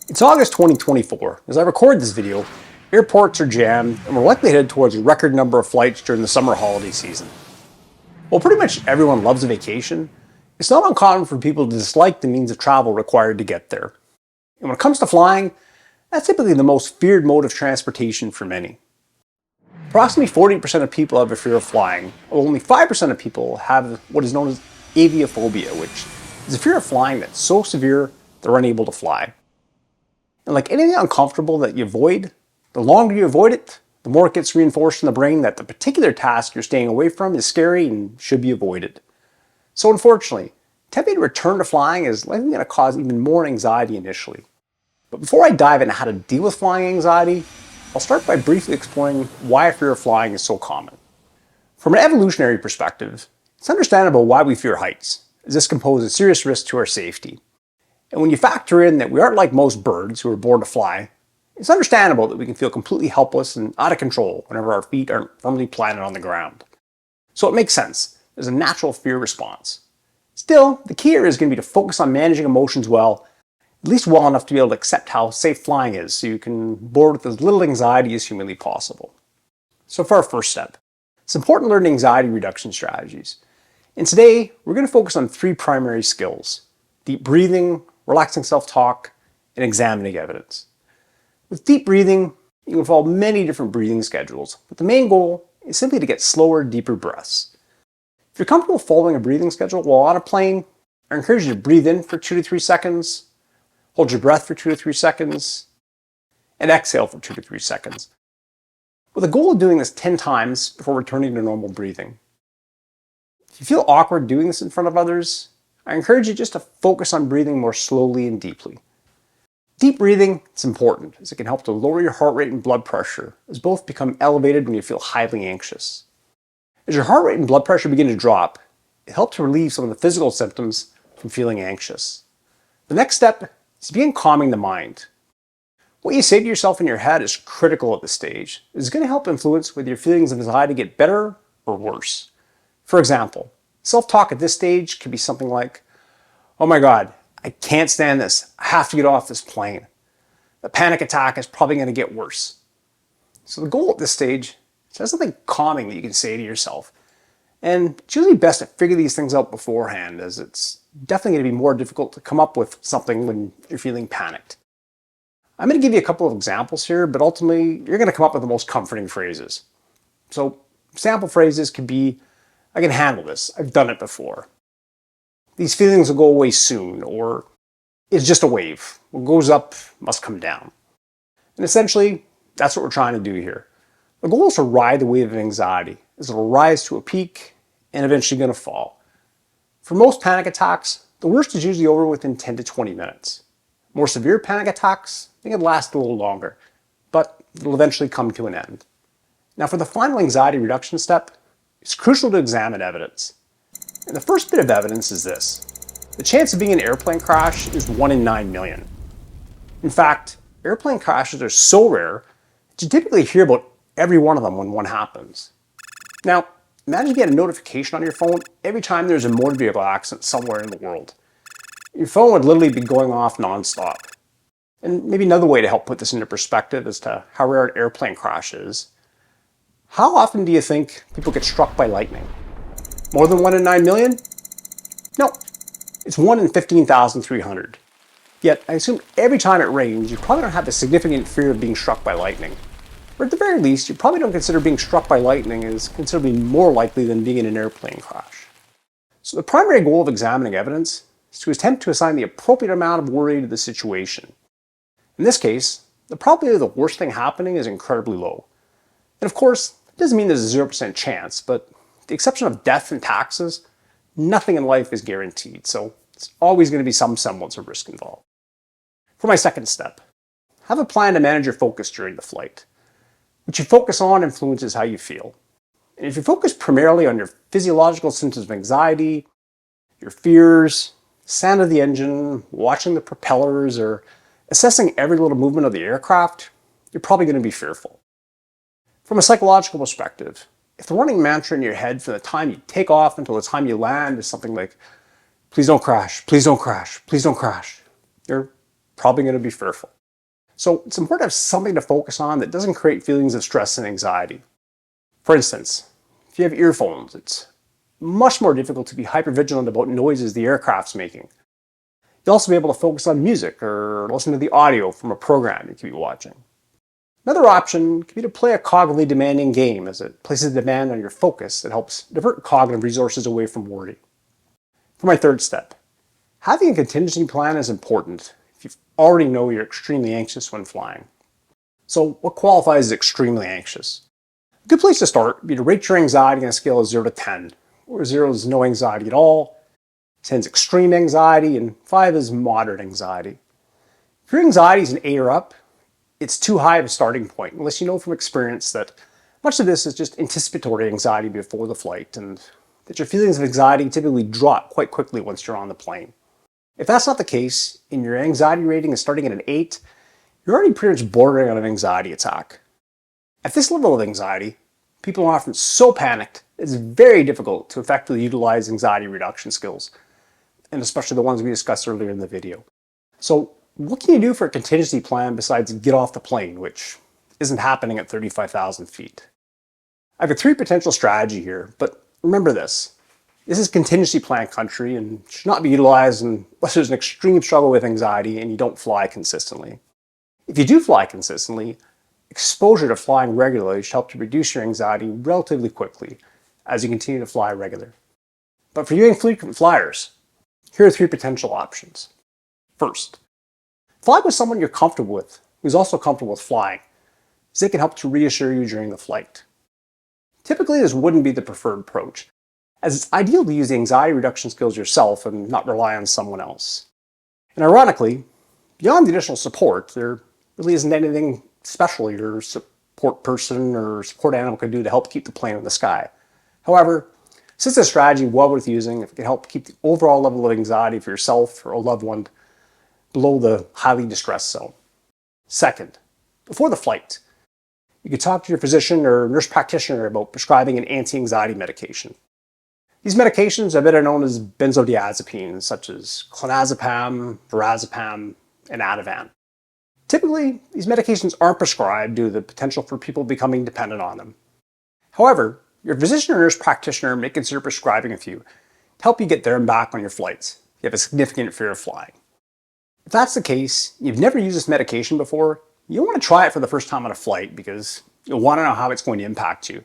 It's August 2024. As I record this video, airports are jammed and we're likely headed towards a record number of flights during the summer holiday season. While pretty much everyone loves a vacation, it's not uncommon for people to dislike the means of travel required to get there. And when it comes to flying, that's typically the most feared mode of transportation for many. Approximately 40% of people have a fear of flying, while only 5% of people have what is known as aviophobia, which is a fear of flying that's so severe they're unable to fly. And like anything uncomfortable that you avoid, the longer you avoid it, the more it gets reinforced in the brain that the particular task you're staying away from is scary and should be avoided. So unfortunately, attempting to return to flying is likely going to cause even more anxiety initially. But before I dive into how to deal with flying anxiety, I'll start by briefly exploring why a fear of flying is so common. From an evolutionary perspective, it's understandable why we fear heights, as this can pose a serious risk to our safety. And when you factor in that we aren't like most birds who are born to fly, it's understandable that we can feel completely helpless and out of control whenever our feet aren't firmly planted on the ground. So it makes sense. There's a natural fear response. Still, the key here is going to be to focus on managing emotions well, at least well enough to be able to accept how safe flying is so you can board with as little anxiety as humanly possible. So for our first step, it's important to learn anxiety reduction strategies. And today, we're going to focus on 3 primary skills: deep breathing, relaxing self-talk, and examining evidence. With deep breathing, you can follow many different breathing schedules, but the main goal is simply to get slower, deeper breaths. If you're comfortable following a breathing schedule while on a plane, I encourage you to breathe in for 2 to 3 seconds, hold your breath for 2 to 3 seconds, and exhale for 2 to 3 seconds, with a goal of doing this 10 times before returning to normal breathing. If you feel awkward doing this in front of others, I encourage you just to focus on breathing more slowly and deeply. Deep breathing is important as it can help to lower your heart rate and blood pressure, as both become elevated when you feel highly anxious. As your heart rate and blood pressure begin to drop, it helps to relieve some of the physical symptoms from feeling anxious. The next step is to begin calming the mind. What you say to yourself in your head is critical at this stage. It's going to help influence whether your feelings of anxiety get better or worse. For example, self-talk at this stage could be something like, "Oh my God, I can't stand this. I have to get off this plane. The panic attack is probably going to get worse." So the goal at this stage is to have something calming that you can say to yourself. And it's usually best to figure these things out beforehand, as it's definitely going to be more difficult to come up with something when you're feeling panicked. I'm going to give you a couple of examples here, but ultimately you're going to come up with the most comforting phrases. So sample phrases could be, "I can handle this. I've done it before. These feelings will go away soon," or "It's just a wave. What goes up must come down." And essentially, that's what we're trying to do here. The goal is to ride the wave of anxiety, as it'll rise to a peak and eventually going to fall. For most panic attacks, the worst is usually over within 10 to 20 minutes. More severe panic attacks, they can last a little longer, but it'll eventually come to an end. Now for the final anxiety reduction step, it's crucial to examine evidence. And the first bit of evidence is this: the chance of being in an airplane crash is 1 in 9 million. In fact, airplane crashes are so rare that you typically hear about every one of them when one happens. Now, imagine you get a notification on your phone every time there's a motor vehicle accident somewhere in the world. Your phone would literally be going off nonstop. And maybe another way to help put this into perspective as to how rare an airplane crash is: how often do you think people get struck by lightning? More than 1 in 9 million? No, it's 1 in 15,300. Yet, I assume every time it rains, you probably don't have a significant fear of being struck by lightning. Or at the very least, you probably don't consider being struck by lightning as considerably more likely than being in an airplane crash. So the primary goal of examining evidence is to attempt to assign the appropriate amount of worry to the situation. In this case, the probability of the worst thing happening is incredibly low. And of course, it doesn't mean there's a 0% chance, but with the exception of death and taxes, nothing in life is guaranteed, so it's always going to be some semblance of risk involved. For my second step, have a plan to manage your focus during the flight. What you focus on influences how you feel. And if you focus primarily on your physiological symptoms of anxiety, your fears, sound of the engine, watching the propellers, or assessing every little movement of the aircraft, you're probably going to be fearful. From a psychological perspective, if the running mantra in your head from the time you take off until the time you land is something like, "Please don't crash, please don't crash, please don't crash," you're probably going to be fearful. So it's important to have something to focus on that doesn't create feelings of stress and anxiety. For instance, if you have earphones, it's much more difficult to be hypervigilant about noises the aircraft's making. You'll also be able to focus on music or listen to the audio from a program you could be watching. Another option could be to play a cognitively demanding game, as it places a demand on your focus that helps divert cognitive resources away from worry. For my third step, having a contingency plan is important if you already know you're extremely anxious when flying. So what qualifies as extremely anxious? A good place to start would be to rate your anxiety on a scale of 0 to 10, where 0 is no anxiety at all, 10 is extreme anxiety, and 5 is moderate anxiety. If your anxiety is an 8 or up, it's too high of a starting point, unless you know from experience that much of this is just anticipatory anxiety before the flight, and that your feelings of anxiety typically drop quite quickly once you're on the plane. If that's not the case, and your anxiety rating is starting at an 8, you're already pretty much bordering on an anxiety attack. At this level of anxiety, people are often so panicked, it's very difficult to effectively utilize anxiety reduction skills, and especially the ones we discussed earlier in the video. So what can you do for a contingency plan besides get off the plane, which isn't happening at 35,000 feet? I've got 3 potential strategies here, but remember this. This is contingency plan country and should not be utilized unless there's an extreme struggle with anxiety and you don't fly consistently. If you do fly consistently, exposure to flying regularly should help to reduce your anxiety relatively quickly as you continue to fly regular. But for you infrequent flyers, here are 3 potential options. First, fly with someone you're comfortable with, who's also comfortable with flying, as they can help to reassure you during the flight. Typically, this wouldn't be the preferred approach, as it's ideal to use the anxiety reduction skills yourself and not rely on someone else. And ironically, beyond the additional support, there really isn't anything special your support person or support animal can do to help keep the plane in the sky. However, since it's a strategy well worth using, if it can help keep the overall level of anxiety for yourself or a loved one below the highly distressed zone. Second, before the flight, you could talk to your physician or nurse practitioner about prescribing an anti-anxiety medication. These medications are better known as benzodiazepines, such as clonazepam, diazepam, and Ativan. Typically, these medications aren't prescribed due to the potential for people becoming dependent on them. However, your physician or nurse practitioner may consider prescribing a few to help you get there and back on your flights if you have a significant fear of flying. If that's the case, you've never used this medication before, you'll want to try it for the first time on a flight because you'll want to know how it's going to impact you.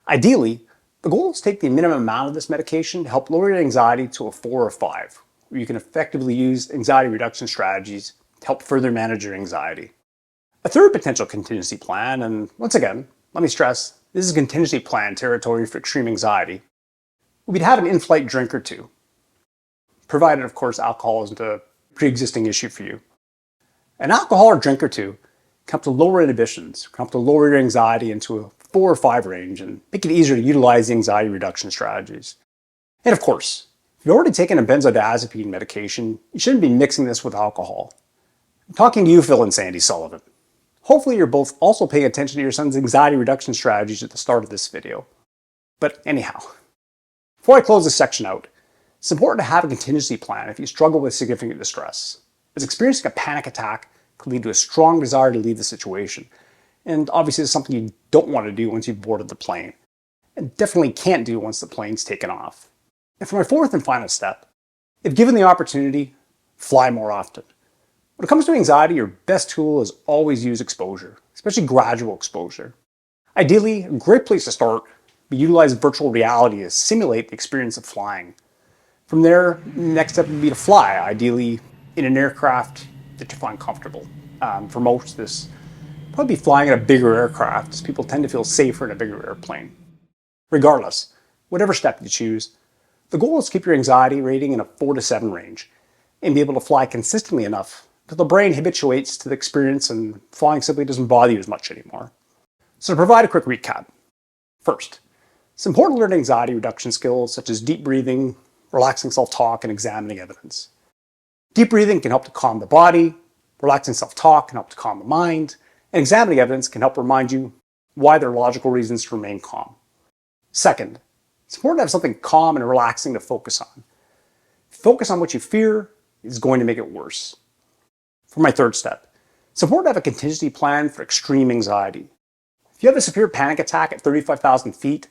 Ideally, the goal is to take the minimum amount of this medication to help lower your anxiety to a 4 or 5, where you can effectively use anxiety reduction strategies to help further manage your anxiety. A third potential contingency plan, and once again, let me stress, this is contingency plan territory for extreme anxiety, would be to have an in-flight drink or 2. Provided, of course, alcohol isn't a pre-existing issue for you. An alcohol or drink or 2 can help to lower inhibitions, can help to lower your anxiety into a 4 or 5 range and make it easier to utilize the anxiety reduction strategies. And of course, if you've already taken a benzodiazepine medication, you shouldn't be mixing this with alcohol. I'm talking to you, Phil and Sandy Sullivan. Hopefully you're both also paying attention to your son's anxiety reduction strategies at the start of this video. But anyhow, before I close this section out, it's important to have a contingency plan if you struggle with significant distress, as experiencing a panic attack could lead to a strong desire to leave the situation. And obviously it's something you don't want to do once you've boarded the plane, and definitely can't do once the plane's taken off. And for my fourth and final step, if given the opportunity, fly more often. When it comes to anxiety, your best tool is always use exposure, especially gradual exposure. Ideally, a great place to start would be utilize virtual reality to simulate the experience of flying. From there, the next step would be to fly, ideally in an aircraft that you find comfortable. For most, this would probably be flying in a bigger aircraft, as people tend to feel safer in a bigger airplane. Regardless, whatever step you choose, the goal is to keep your anxiety rating in a 4 to 7 range and be able to fly consistently enough that the brain habituates to the experience and flying simply doesn't bother you as much anymore. So to provide a quick recap. First, it's important to learn anxiety reduction skills such as deep breathing, relaxing self-talk, and examining evidence. Deep breathing can help to calm the body, relaxing self-talk can help to calm the mind, and examining evidence can help remind you why there are logical reasons to remain calm. Second, it's important to have something calm and relaxing to focus on. Focus on what you fear is going to make it worse. For my third step, it's important to have a contingency plan for extreme anxiety. If you have a severe panic attack at 35,000 feet,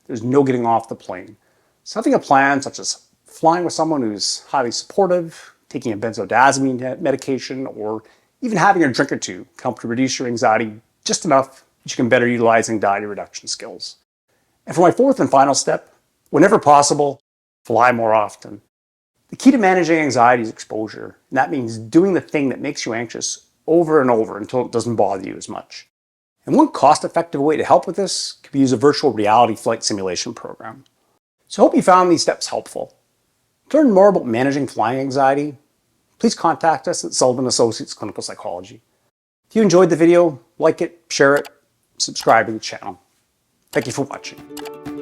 there's no getting off the plane. So having a plan such as flying with someone who's highly supportive, taking a benzodiazepine medication, or even having a drink or two can help to reduce your anxiety just enough that you can better utilize anxiety reduction skills. And for my fourth and final step, whenever possible, fly more often. The key to managing anxiety is exposure, and that means doing the thing that makes you anxious over and over until it doesn't bother you as much. And one cost-effective way to help with this could be use a virtual reality flight simulation program. So I hope you found these steps helpful. To learn more about managing flying anxiety, please contact us at Sullivan Associates Clinical Psychology. If you enjoyed the video, like it, share it, subscribe to the channel. Thank you for watching.